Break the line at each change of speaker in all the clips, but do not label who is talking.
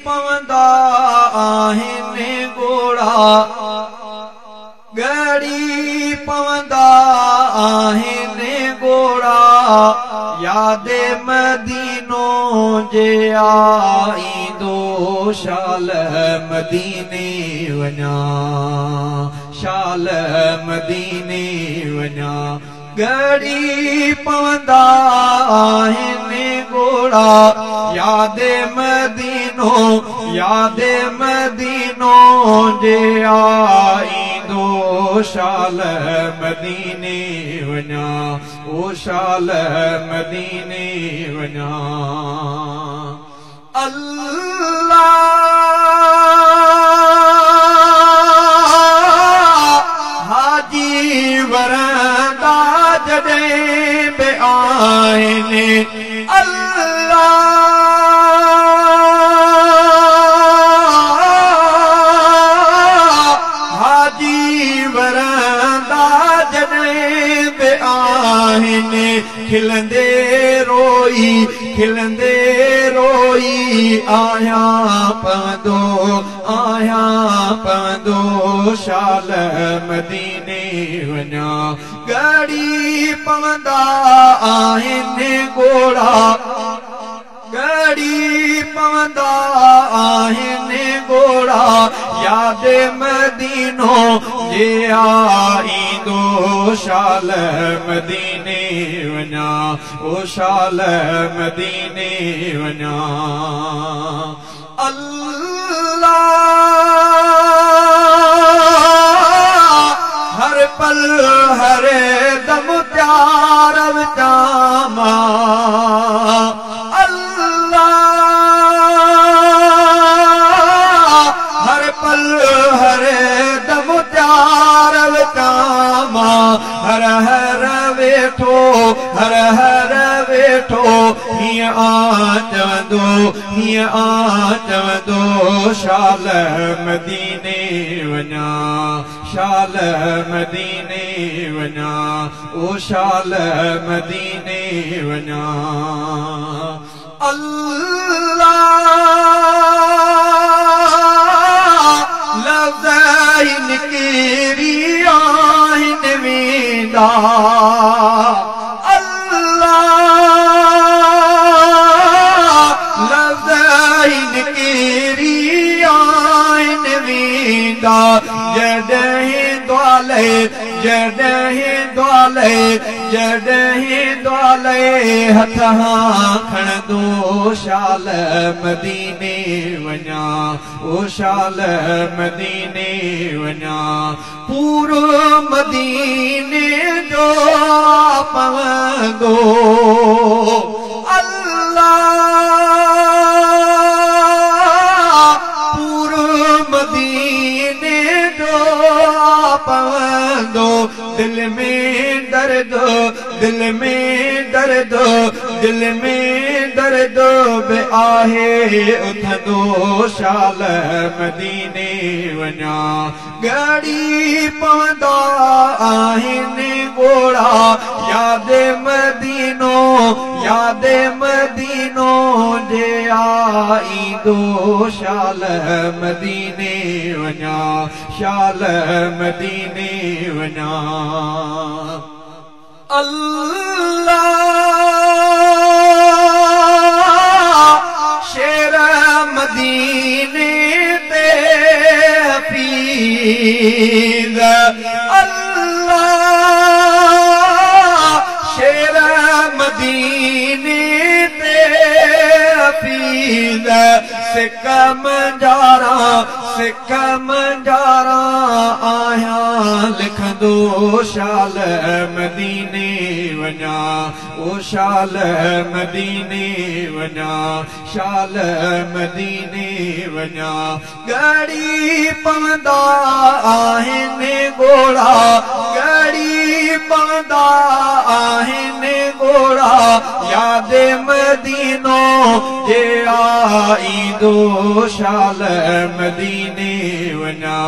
पवंदा आहिनि घोड़ा गड़ी पवंदा आहिनि घोड़ा यादे मदीनो जे आईंदो शाल मदीने वञा शाल मदीने वञा गड़ी पवंदा आहिनि घोड़ा यादे मदीनो जे आईंदो शाल मदीने वञा ओ शाल मदीने वञा अल्लाह हाजी वरंदा जॾहिं बि आहिनि अल्लाह हाजी वरंदा जॾहिं बि आहिनि खिलंदे रोई आहियां पवंदो शाल मदीने वञा गड़ी पवंदा आहिनि घोड़ा गड़ी पवंदा आहिनि घोड़ा याद मदीनो जे आईंदो शाल मदीने वञा ओ शाल मदीने वञा अल्लाह हर पल हर दम प्यार विचामा अल्लाह हर पल हर दम प्यार विचामा हर हर वेठो हीअं आ चवंदो शाल मदीने वञा शाल मदीने वञा ओ शाल मदीने वञा अल्लाह लफ़्ज़ निकिरी आहिनि वेंदा जॾहिं द्वाले हथ खणंदो शाल मदीने वञा ओ शाल मदीने वञा पूरो मदीने जो पवंदो अल्लाह पूरो मदीने जो पवंदो दिल में दर्द बि आहे उथंदो शाल मदीने वञा गड़ी पवंदा आहिनि घोड़ा याद मदीनो जे आईंदो शाल मदीने वञा शाल मदीने वञा अल्लाह शेर मदीने ते हफीज़ अल्लाह शेर मदीने ते हफीज़ सिक मंजारा आहियां लिखंदो शाल मदीने वञा ओ शाल मदीने वञा शाल मदीने वञा गड़ी पवंदा आहिनि घोड़ा गड़ी पवंदा आहिनि घोड़ा याद मदीनो जे आईंदो शाल मदीने वञा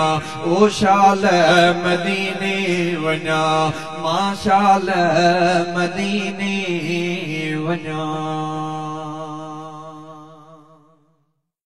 ओ शाल मदीने वञा मां शाल मदीने वञा।